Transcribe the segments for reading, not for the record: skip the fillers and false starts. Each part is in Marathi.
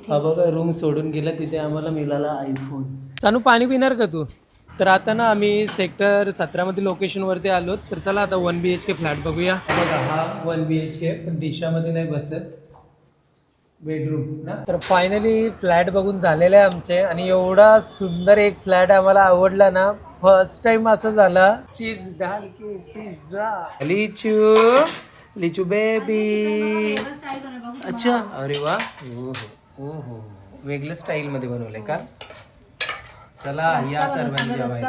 हा बघा रूम सोडून गेला तिथे आम्हाला मिळाला आयफोन. चानू पाणी पिणार का तू? तर आता ना आम्ही सेक्टर 17 मध्ये लोकेशनवरती आलो. तर चला आता 1 BHK फ्लॅट बघूया. बघा हा 1 BHK पण दिशामध्ये नाही बसत, बेडरूम ना. तर फायनली फ्लॅट बघून झालेलं आहे आमचे आणि एवढा सुंदर एक फ्लॅट आम्हाला आवडला ना. फर्स्ट टाइम असं झालं. चीज डाल के पिझ्झा, लिचू लिचू बेबी. अच्छा अरे वा, हो हो हो, वेगळ्या स्टाईल मध्ये बनवलंय का? चला या सर्वांनी जेवायला.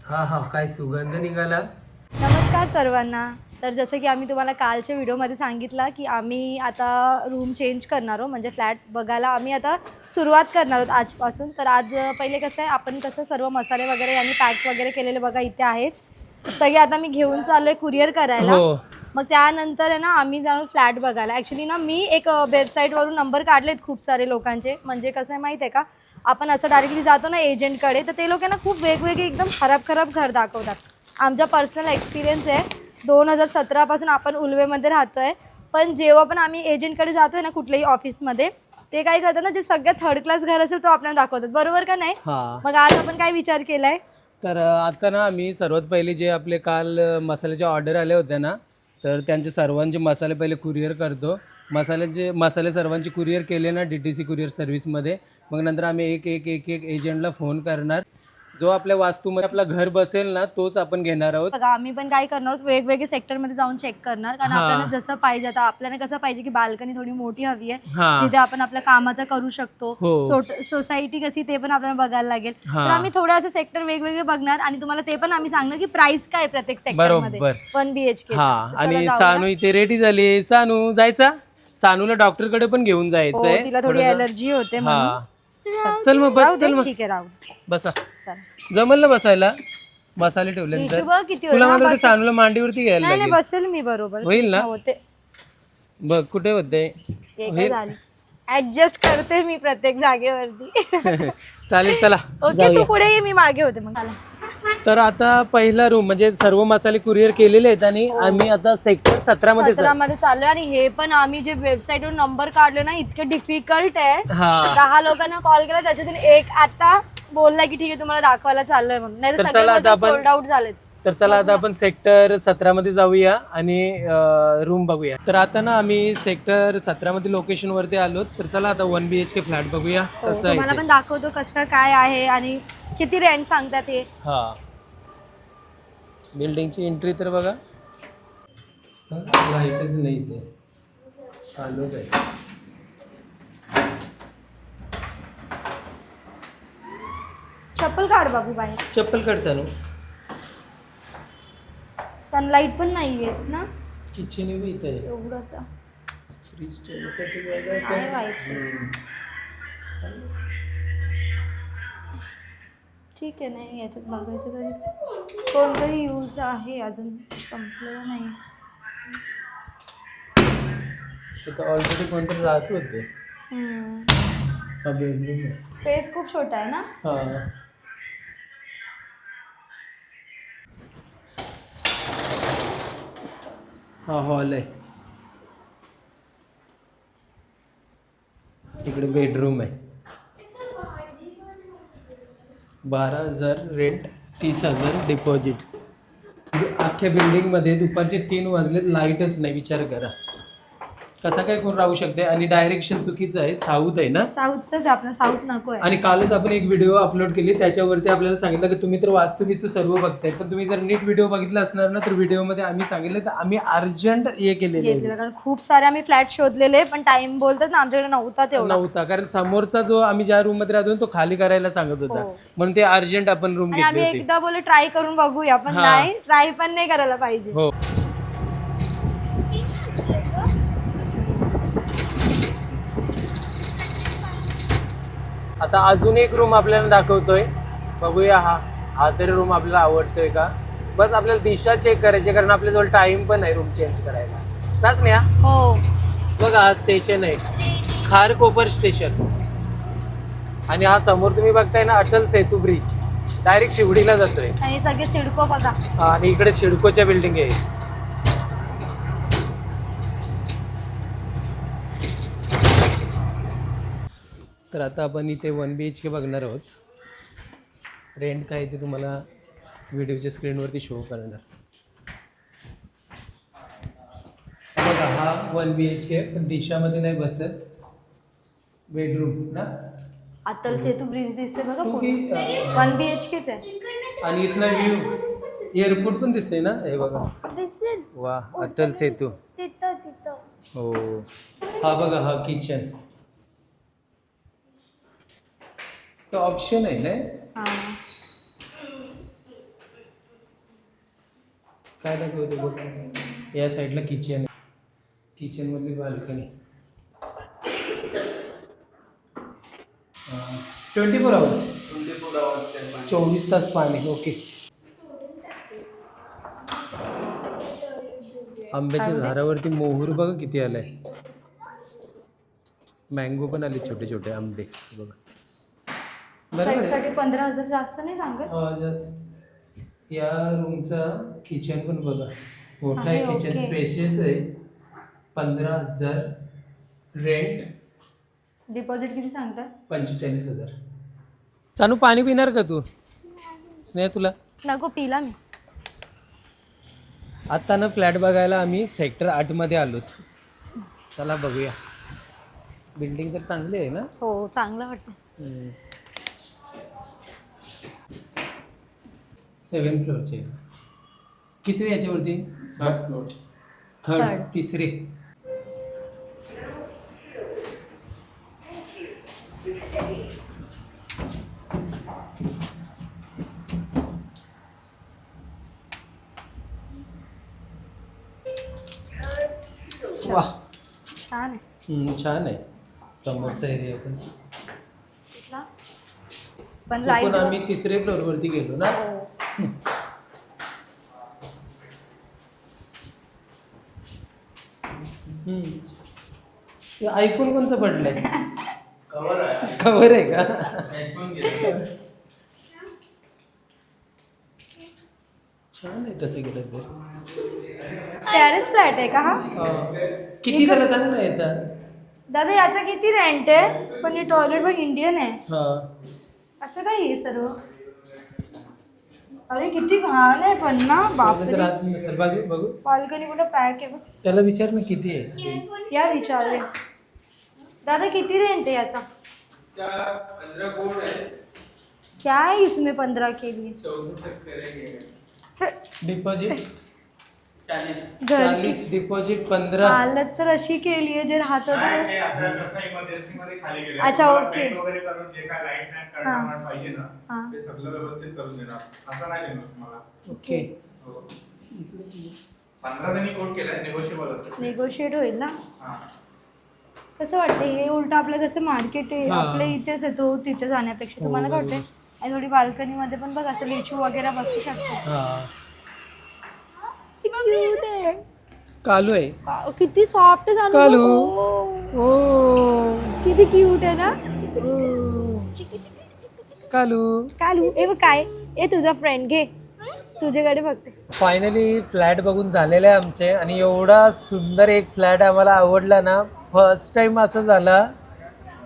हा हा काय सुगंध निघाला. नमस्कार सर्वांना. तर जसं की आम्ही तुम्हाला कालच्या व्हिडिओमध्ये सांगितलं की आम्ही आता रूम चेंज करणार आहोत, म्हणजे फ्लॅट बघायला आम्ही आता सुरुवात करणार आहोत आजपासून. तर आज पहिले कसं आहे, आपण कसं सर्व मसाले वगैरे आणि पॅक वगैरे केलेले बघा इथे आहेत सगळे. आता मी घेऊन चाललो आहे कुरिअर करायला. मग त्यानंतर आहे ना आम्ही जाऊन फ्लॅट बघायला. ॲक्च्युली ना मी एक वेबसाईटवरून नंबर काढलेत खूप सारे लोकांचे. म्हणजे कसं आहे माहीत आहे का, आपण असं डायरेक्टली जातो ना एजंटकडे, तर ते लोक ना खूप वेगवेगळे एकदम खराब घर दाखवतात. आमचा पर्सनल एक्सपिरियन्स आहे, 2017 आपण उल्वेमध्ये राहतो आहे. पण जेव्हा पण आम्ही एजंटकडे जातो आहे ना कुठल्याही ऑफिसमध्ये, ते काय करतात ना, जे सगळ्यात थर्ड क्लास घर असेल तो आपल्याला दाखवतात, बरोबर का नाही? मग आज आपण काय विचार केलाय? तर आता ना आम्ही सर्वात पहिले जे आपले काल मसाल्याचे ऑर्डर आले होते ना, तर त्यांचे सर्वांचे मसाले पहिले कुरिअर करतो. मसाले सर्वांचे कुरिअर केले ना DTC कुरिअर सर्व्हिसमध्ये. मग नंतर आम्ही एक एक एक एक एजंटला फोन करणार. जो आपल्या वास्तूमध्ये आपला घर बसेल ना तोच आपण घेणार आहोत. बघा आम्ही पण काय करणार आहोत, वेगवेगळे सेक्टरमध्ये जाऊन चेक करणार. कारण आपल्याला जसं पाहिजे, आता आपल्याला कसं पाहिजे की बाल्कनी थोडी मोठी हवी आहे, जिथे आपण आपल्या कामाचा करू शकतो. सोसायटी कशी ते पण आपल्याला बघायला लागेल. तर आम्ही थोडे असे सेक्टर वेगवेगळे बघणार आणि तुम्हाला ते पण आम्ही सांगणार की प्राइस काय प्रत्येक सेक्टरमध्ये 1 BHK. आणि सानू इथे रेडी झाली. सानू जायचा, सानूला डॉक्टरकडे पण घेऊन जायचंय. तिला थोडी एलर्जी होते म्हणून. चल मग बस, चल मग ठीक आहे, राहू बसा. जमल ना बसायला? मसाले ठेवल्यानंतर तुला मात्र सानूला मांडीवरती घ्यायला नाही लागेल. बसेल मी बरोबर, होईल ना? होते. बघ कुठे होते, ऍडजस्ट करते मी प्रत्येक जागेवरती. चालेल चला ओके, तू पुढे ये, मी मागे होते मग. तर आता पहिला रूम म्हणजे सर्व मसाले कुरिअर केलेले आहेत आणि आम्ही आता सेक्टर 17 मध्ये चाललोय. आणि हे पण आम्ही जे वेबसाईट वर नंबर काढले ना, इतके डिफिकल्ट आहे. 10 लोकांना कॉल केला, त्याच्यातून एक आता बोलला की ठीक आहे तुम्हाला दाखवायला चाललोय म्हणून, नाही तर सगळे सोल्ड आउट झालेत. तर चला आता आपण सेक्टर 17 मध्ये जाऊया आणि रूम बघूया. तर आता ना आम्ही सेक्टर 17 मध्ये लोकेशन वरती आलो. तर चला आता 1 BHK फ्लॅट बघूया कसं आहे. मला पण दाखवतो कसं काय आहे आणि किती रेंट सांगतात हे. बिल्डिंगची एंट्री तर बघा, लाईटच नाही इथे. आलो काय, चप्पल काढ बाबू बाहेर. चप्पल काढ चालू. सनलाईट पण नाहीये ना. किचन इथे आहे एवढंसा फ्रीज ठेवण्यासाठी. ठीक आहे, नाही याच्यात बघायचं तरी कोणतरी यूज आहे, अजून संपलेलं नाही. तिथं ऑलरेडी कोणतरी राहत होते. हा बेडरूम आहे. स्पेस खूप छोटा आहे ना. हा हॉल आहे. इकडे बेडरूम आहे. 12,000 रेंट, 30,000 डिपॉझिट. अख्ख्या बिल्डिंग मध्ये दुपारचे 3 वाजलेत, लाईटच नाही. विचार करा कसा काय कोण राहू शकते. आणि डायरेक्शन चुकीचं आहे, साऊथ आहे ना. साऊथच आपलं, साऊथ नको आहे. आणि कालच आपण एक व्हिडिओ अपलोड केली, त्याच्यावरती आपल्याला सांगितलं की तुम्ही तर वास्तू सर्व बघताय, पण तुम्ही जर नीट व्हिडिओ बघितला असणार ना, तर व्हिडिओमध्ये आम्ही सांगितलं तर आम्ही अर्जंट हे केलेले. कारण खूप सारे आम्ही फ्लॅट शोधलेले, पण टाइम बोलतात ना आमच्याकडे नव्हता. कारण समोरचा जो आम्ही ज्या रूम मध्ये राहतो तो खाली करायला सांगत होता, म्हणून ते अर्जंट आपण रूम घेतली आम्ही एकदा बोललो ट्राय करून बघूया, पण नाही, ट्राय पण नाही करायला पाहिजे. हो. आता अजून एक रूम आपल्याला दाखवतोय, बघूया. हा तरी रूम आपल्याला आवडतोय का. बस आपल्याला दिशा चेक करायची, कारण आपल्याजवळ टाइम पण आहे रूम चेंज करायला. नाच नाही. हो बघा हा स्टेशन आहे, खारकोपर स्टेशन. आणि हा समोर तुम्ही बघताय ना अटल सेतू ब्रिज, डायरेक्ट शिवडीला जातोय. आणि सगळे सिडको बघा. आणि इकडे सिडकोच्या बिल्डिंग आहे. तर आता आपण इथे 1 BHK बघणार आहोत. रेंट काय ते तुम्हाला व्हिडिओच्या स्क्रीनवरती शो करणार. बघा हा 1 BHK पण दिशामध्ये नाही बसत. बेडरूम ना अत्तल सेतू ब्रिज दिसते बघा तू की 1 BHKच आहे. आणि इथला व्ह्यू एअरपोर्ट पण दिसते ना हे बघा. दिसेल वा अटल सेतू. तिथं तिथं. हो हा बघा हा किचन. तो ऑप्शन आहे ना हां काय दाखवते बघ. या साईडला किचन आहे. किचन मधली बाल्कनी. 24 आवर्स 24 तास पाणी. ओके. आंब्याच्या झाडावरती मोहर बघा किती आलाय. मँगो पण आले छोटे छोटे आंबे बघा. बरोबर साठी 15,000 जास्त नाही सांगत. आहे. या रूमचा किचन पण बघा मोठा आहे. आहे, किचन ओके. स्पेशियस आहे. 15,000 रेंट. डिपॉझिट किती सांगतात? 45,000. चानू पाणी पिणार का तू? स्नेह तुला नको पिला मी. आता ना फ्लॅट बघायला आम्ही सेक्टर 8 मध्ये आलोत. चला बघूया. बिल्डिंग तर चांगली आहे ना. हो चांगलं वाटतं. 7th फ्लोअरचे. किती याच्यावरती? थर्ड. Third. तिसरे. वा छान आहे. छान आहे. समोरचा एरिया पण. पण So, लाईट पण आम्ही तिसरे फ्लोअर वरती गेलो ना. आयफोन कोणचा पडलाय? कवर आहे का? छान आहे तसं गेलं तर. टेरेस फ्लॅट आहे का हा? किती त्याला सांग ना याचा. दादा याचा किती रेंट आहे? पण हे टॉयलेट बघ इंडियन आहे. हा असं काय आहे सर्व? अरे किती घाण आहे पण ना. बापरे. राहत नसेल. बाजू बघू बाल्कनी कुठं पॅक आहे बघ. त्याला विचार ना किती आहे. या विचारले. दादा किती रेंट है याचा? 15 बोर्ड है। क्या है इसमें 15 के लिए? 14 तक करेंगे। डिपॉझिट 40। 40 डिपॉझिट 15. हालत तर अशी केली आहे जे राहतं नाही, ते. ते आता कसं emergency मध्ये खाली गेले. अच्छा, तुम्हाला ओके. paint वगैरे करून जे काय light नाही करणार पाहिजे ना, हां. ते सगळं व्यवस्थित करून देणार. असं नाही देणार तुम्हाला. ओके. हो. 15 त्यांनी कोट केलाय, negotiable असेल. निगोशिएट होईल ना. हां. कसं वाटतं हे उलट आपलं कसं मार्केट आहे हां. आपल्या इथेच येतो तिथे जाण्यापेक्षा हो, तुम्हाला काय बरोबर. वाटतंय? आणि थोडी बाल्कनी मध्ये पण बघ असं लिचू वगैरे बसू शकतो. हा क्यूट आहे. कालू आहे. किती सॉफ्ट आहे कालू. किती क्यूट आहे ना. कालू. कालू ए बघ काय ए तुझा फ्रेंड घे तुझ्याकडे बघते. फायनली फ्लॅट बघून झालेले आहे आमचे. आणि एवढा सुंदर एक फ्लॅट आम्हाला आवडला ना. फर्स्ट टाइम असं झाला.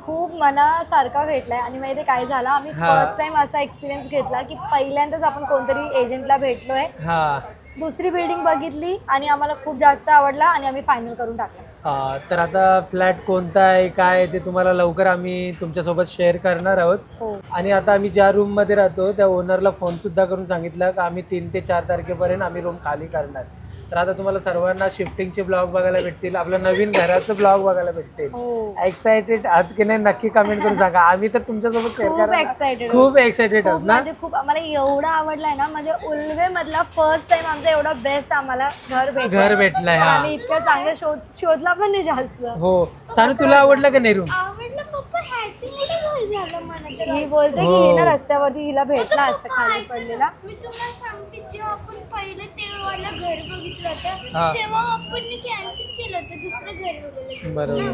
खूप मनासारखा भेटलाय. आणि माहिती काय झालं आम्ही हा. फर्स्ट टाइम असा एक्सपिरियन्स घेतला की पहिल्यांदाच आपण कोणतरी एजंटला भेटलोय. हा दुसरी बिल्डिंग बघितली आणि आम्हाला खूप जास्त आवडला आणि आम्ही फायनल करून टाकला. तर आता फ्लॅट कोणता आहे काय आहे ते तुम्हाला लवकर आम्ही तुमच्यासोबत शेअर करणार आहोत. हो आणि आता आम्ही ज्या रूममध्ये राहतो त्या ओनरला फोनसुद्धा करून सांगितलं की आम्ही 3 ते 4 तारखेपर्यंत आम्ही रूम खाली करणार. तर आता तुम्हाला सर्वांना शिफ्टिंगचे ब्लॉग बघायला भेटतील. आपलं नवीन घराचं ब्लॉग बघायला भेटतील. हो एक्सायटेड आहात की नाही नक्की कमेंट करून सांगा. आम्ही तर तुमच्यासोबत शेअर खूप करायला एक्सायटेड खूप एक्सायटेड आहोत ना. म्हणजे खूप आम्हाला एवढा आवडलाय ना. म्हणजे उल्वे मधला फर्स्ट टाइम आमचा एवढा बेस्ट आम्हाला घर भेटलंय, हा. आम्ही इतकं चांगलं शोधला पण नाही जास्त. हो सानू तुला आवडलं का नाही रूम? आवडलं पप्पा ह्याची मोठी घर झालं मला ही बोलते की हो. ही ना रस्त्यावरती हिला भेटला असतं खाली पडलेला. मी तुम्हाला सांगते जेव्हा आपण पहिलं तेव्हा घर बघितलं होतं हा. तेव्हा आपण कॅन्सल केलं होतं दुसरं घर बघायला. बरोबर.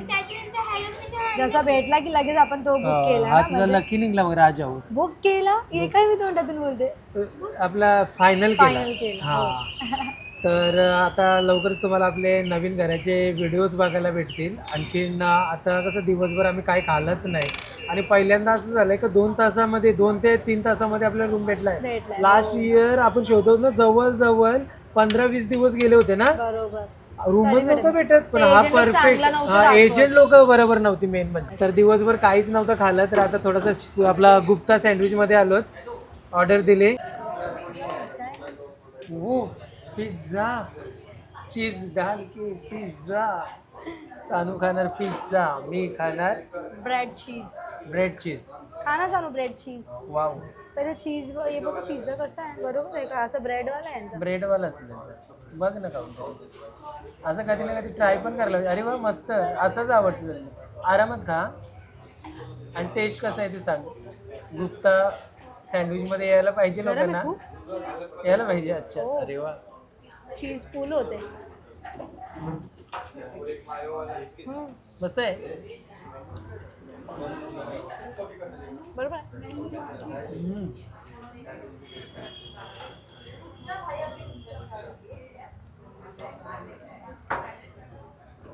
त्याच्यानंतर ह्याला जसा भेटला की लगेच आपण तो बुक केला हा ना. तुझा लकी निघला मग राज हाऊस. बुक केला हे काय मी तोंडातून बोलते. आपला फायनल Final केला. केला, हा तर आता लवकरच तुम्हाला आपले नवीन घराचे व्हिडिओज बघायला भेटतील. आणखीन आता कसं दिवसभर आम्ही काय खाल्लंच नाही आणि पहिल्यांदा असं झालंय की 2 तासामध्ये 2 ते 3 तासामध्ये आपल्याला रूम भेटलाय. भेटलाय. लास्ट इयर आपण शोधतो ना जवळ 15-20 दिवस गेले होते ना, बरोबर. रूमच नव्हतं भेटत. पण ते हा agent लोक परफेक्ट चांगला नव्हतं दाखवत. एजंट लोक बरोबर नव्हती मेन म्हणजे. तर दिवसभर काहीच नव्हतं खाल्लं, तर आता थोडासा आपला गुप्ता सँडविच मध्ये आलो, ऑर्डर दिली. वो पिझ्झा, चीज डाल के पिझ्झा. सानू खाणार पिझ्झा, मी खाणार ब्रेड चीज. ब्रेड चीज. खा ना सांगू ब्रेड चीज. वाव, पहिले चीज हे बघ पिझ्झा कसा आहे बरोबर आहे का असं ब्रेडवाला आहे यांचा. ब्रेडवाला असेल त्यांचा. बघ ना खाऊन, असं कधी ना कधी ट्राय पण करायला पाहिजे. अरे वा मस्त, असंच आवडतं त्यांना. आरामात खा आणि टेस्ट कसं आहे ते सांग. गुप्ता सँडविचमध्ये यायला पाहिजे गरम आहे लोकांना, खूप. यायला पाहिजे. अच्छा, हो. अरे वा. चीज पूल होते. मस्त आहे. बरोबर आहे.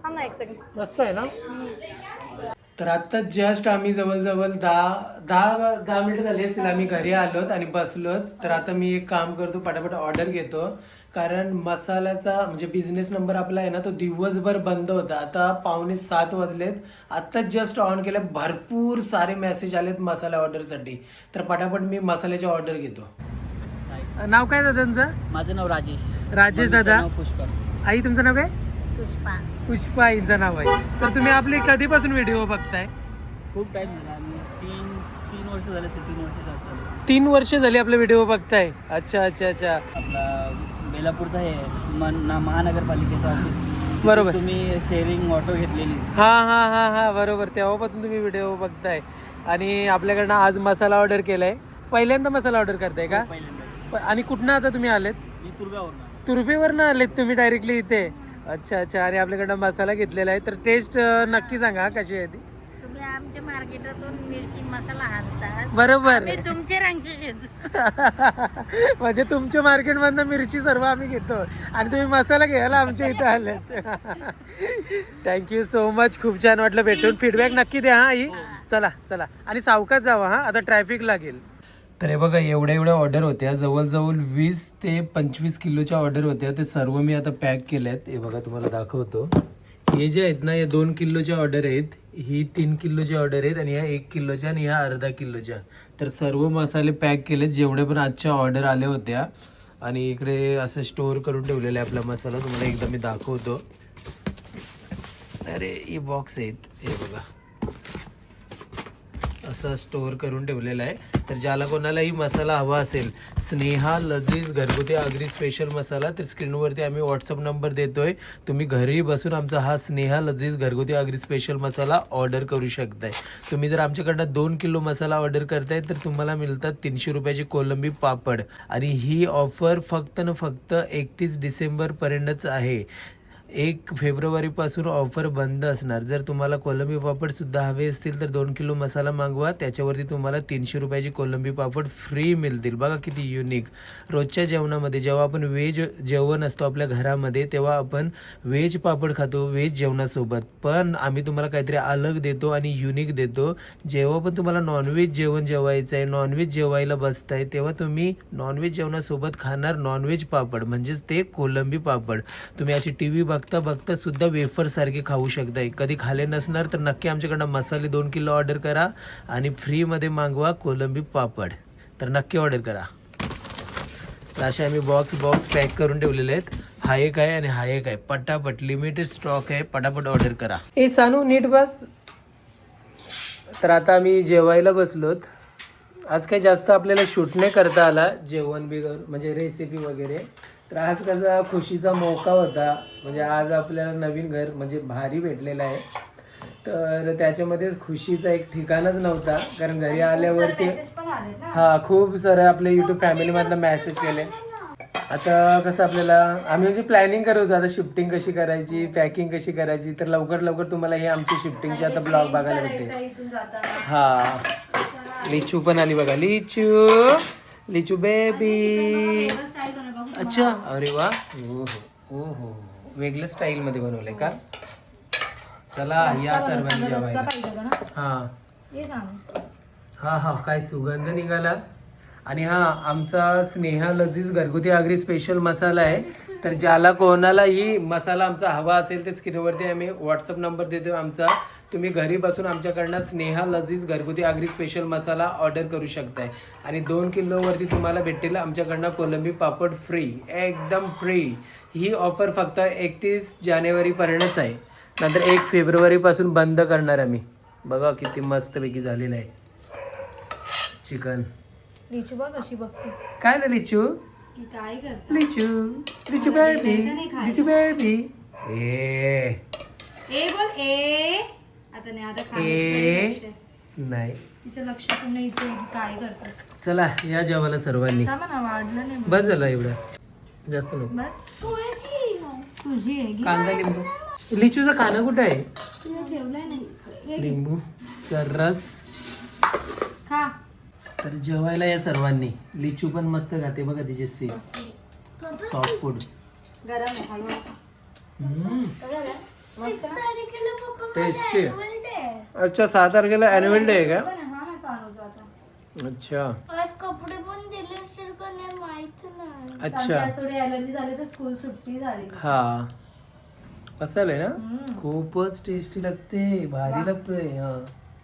थांब ना एक सेकंड. मस्त आहे ना. तर आता जस्ट आम्ही जवळजवळ 10 मिनिटं झाली असतील आम्ही घरी आलोत आणि बसलोत. तर आता मी एक काम करतो, पटापट ऑर्डर घेतो, कारण मसाल्याचा म्हणजे बिझनेस नंबर आपला आहे ना तो दिवसभर बंद होता. आता 6:45 वाजलेत, आत्ता जस्ट ऑन केलं. भरपूर सारे मेसेज आलेत मसाला ऑर्डरसाठी. तर पटापट मी मसाल्याची ऑर्डर घेतो. नाव काय दादा तुमचं? माझं नाव राजेश. राजेश दादा. पुष्पा. आई तुमचं नाव काय? पुष्पा. पुष्पा आईचं नाव आहे. तर तुम्ही आपली कधीपासून व्हिडिओ बघताय? खूप टाइम झाला. आम्ही तीन वर्ष झाले. 3 वर्ष जास्त 3 वर्ष झाली आपले व्हिडिओ बघताय. अच्छा अच्छा अच्छा. आपला बेलापूरचा हे महानगरपालिकेचं ऑफिस. बरोबर. तुम्ही शेअरिंग ऑटो घेतलेली. हा हा हा हा बरोबर. तेव्हापासून तुम्ही व्हिडिओ बघताय आणि आपल्याकडनं आज मसाला ऑर्डर केलाय. पहिल्यांदा मसाला ऑर्डर करताय का? पहिल्यांदा. आणि कुठनं आता तुम्ही आलेत? मी तुर्गावरून. तुर्भेवरनं आलेत तुम्ही डायरेक्टली इथे? अच्छा अच्छा. आणि आपल्याकडनं मसाला घेतलेला आहे. तर टेस्ट नक्की सांगा कशी आहे ती. तुम्ही आमच्या मार्केटातून मिरची मसाला आणतात. बरोबर. मी तुमचे रांगचे म्हणजे तुमच्या मार्केटमधनं मिरची सर्व आम्ही घेतो आणि तुम्ही मसाला घ्यायला आमच्या इथं आलेत. Thank you so much. खूप छान वाटलं भेटून. फीडबॅक नक्की द्या हा आई. चला चला आणि सावकाश जावा हा, आता ट्रॅफिक लागेल. तर हे बघा एवढ्या ऑर्डर होत्या, जवळजवळ 20 ते 25 किलोच्या ऑर्डर होत्या. ते सर्व मी आता पॅक केल्यात. हे बघा तुम्हाला दाखवतो. हे जे आहेत ना, हे 2 किलोच्या ऑर्डर आहेत, ही 3 किलोची ऑर्डर आहेत आणि ह्या 1 किलोच्या आणि ह्या अर्धा किलोच्या. तर सर्व मसाले पॅक केलेत जेवढे पण आजच्या ऑर्डर आल्या होत्या. आणि इकडे असं स्टोअर करून ठेवलेला आहे आपला मसाला. तुम्हाला एकदा मी दाखवतो. अरे ही बॉक्स आहेत, हे बघा असं स्टोअर करून ठेवलेला आहे. तर ज्याला कोणालाही मसाला हवा असेल, स्नेहा लजीज घरगुती आगरी स्पेशल मसाला, तर स्क्रीनवरती आम्ही व्हॉट्सअप नंबर देतोय. तुम्ही घरी बसून आमचा हा स्नेहा लजीज घरगुती आगरी स्पेशल मसाला ऑर्डर करू शकताय. तुम्ही जर आमच्याकडनं 2 किलो मसाला ऑर्डर करताय तर तुम्हाला मिळतात 300 रुपयाची कोलंबी पापड. आणि ही ऑफर फक्त न फक्त 31 डिसेंबरपर्यंतच आहे. 1 फेब्रुवारीपासून ऑफर बंद असणार. जर तुम्हाला कोलंबी पापडसुद्धा हवे असतील तर 2 किलो मसाला मागवा, त्याच्यावरती तुम्हाला 300 रुपयाची कोलंबी पापड फ्री मिळतील. बघा किती युनिक. रोजच्या जेवणामध्ये जेव्हा आपण व्हेज जेवण असतो आपल्या घरामध्ये, तेव्हा आपण व्हेज पापड खातो व्हेज जेवणासोबत. पण आम्ही तुम्हाला काहीतरी अलग देतो आणि युनिक देतो. जेव्हा पण तुम्हाला नॉनव्हेज जेवण जेवायचं आहे, नॉनव्हेज जेवायला बसताय, तेव्हा तुम्ही नॉनव्हेज जेवणासोबत खाणार नॉनव्हेज पापड, म्हणजेच ते कोलंबी पापड. तुम्ही अशी टी व्ही बघता बघता सुद्धा वेफर सारखे खाऊ शकताय. कधी खाले नसणार तर नक्की आमच्याकडनं मसाले 2 किलो ऑर्डर करा आणि फ्रीमध्ये मागवा कोलंबी पापड. तर नक्की ऑर्डर करा. तर असे आम्ही बॉक्स पॅक करून ठेवलेले आहेत. हा एक आहे आणि हा एक आहे. पटापट लिमिटेड स्टॉक आहे, पटापट ऑर्डर करा. ए सानू नीट बस. तर आता आम्ही जेवायला बसलोत. आज काही जास्त आपल्याला शूट नाही करता आला, जेवण बिगर म्हणजे रेसिपी वगैरे. तर आज कसा खुशीचा मौका होता, म्हणजे आज आपल्याला नवीन घर म्हणजे भारी भेटलेलं आहे. तर त्याच्यामध्ये खुशीचा एक ठिकाणच नव्हता, कारण घरी आल्यावरती हा खूप सारे आपल्या यूट्यूब फॅमिलीमधनं मेसेज केले. आता कसं आपल्याला आम्ही म्हणजे प्लॅनिंग करत होतो आता शिफ्टिंग कशी करायची, पॅकिंग कशी करायची. तर लवकर तुम्हाला हे आमची शिफ्टिंगची आता ब्लॉग बघायला भेटते. हा लिचू पण आली बघा. लिचू बेबी. अच्छा अरे वा हो हो हो वेगळ्या स्टाईल मध्ये बनवलंय का चला या सर्वांनी रस्सा जेवायला पाहिजे होता ना हा ये सांग हा हा काय सुगंध निघाला आणि हा आमचा स्नेहा लजीज घरगुती आगरी स्पेशल मसाला आहे तर ज्याला कोणालाही मसाला आमचा हवा असेल तर स्क्रीनवरती आम्ही व्हॉट्सअप नंबर देतो आमचा तुम्ही घरी बसून आमच्याकडनं स्नेहा लजीज घरगुती आगरी स्पेशल मसाला ऑर्डर करू शकताय आणि 2 किलोवरती तुम्हाला भेटेल आमच्याकडनं कोलंबी पापड फ्री एकदम फ्री ही ऑफर फक्त 31 जानेवारीपर्यंतच आहे नंतर 1 फेब्रुवारीपासून बंद करणार आम्ही बघा किती मस्तपैकी झालेलं आहे चिकन लिचू बघ कशी बघते काय ना लिचू की काय करत लिचू लिचू बेबी लिचू बेबी ए ए बोल ए आता नाही आता ए खायचं नाही तिचं लक्ष पूर्ण इथे आहे की काय करतात चला या जेवायला सर्वांनी थांबा ना वाढलं नाही बस झालं एवढं जास्त नको बस कोणाची तुझी आहे की कांदा लिंबू लिचूचा काना कुठं आहे तुला ठेवलाय नाही लिंबू सर्रास खा तर जेवायला या सर्वांनी लिचू पण मस्त खाते बघा तिचे सी सॉफ्ट फूड गरम आहे हळू सिक्स तारखेला पप्पा टेस्टी annual day आहे. अच्छा 6 तारखेला अॅन्युअल डे आहे का हा ना सानूचा आता अच्छा आज कपडे पण दिले असेल का नाही माहित नाही अच्छा आज थोडी अलर्जी झाली तर स्कूल सुट्टी झाली हा मसाला आहे ना खूपच टेस्टी लागते भारी लागतोय हा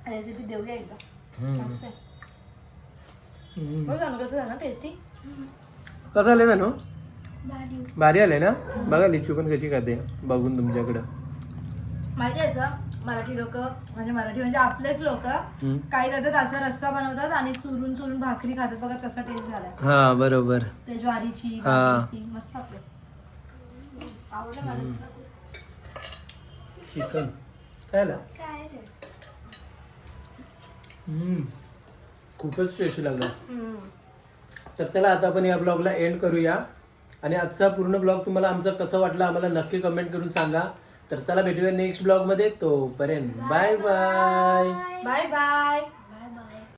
रेसिपी देऊया एकदा हम्म. मस्त आहे बघ ना कसं झालं टेस्टी कसं आलंय ना भारी भारी आलंय ना बघा लिचू पण कशी खाते बघून तुमच्याकडं माहिती आहे असं मराठी लोक म्हणजे आपलेच लोक हम्म. काय करतात असा रस्सा बनवतात आणि चुरून चुरून भाकरी खातात बघा तसा टेस्ट झालाय हा बरोबर ते ज्वारीची हा. बाजरीची मस्त आपलं आवडलं मला रस्सा. चिकन काय आलं काय रे खूपच टेस्टी लागलं तर चला आता आपण या ब्लॉगला एंड करूया आणि आजचा पूर्ण ब्लॉग तुम्हाला आमचा कसा वाटला आम्हाला नक्की कमेंट करून सांगा तर चला भेटूया नेक्स्ट ब्लॉगमध्ये तोपर्यंत बाय बाय बाय बाय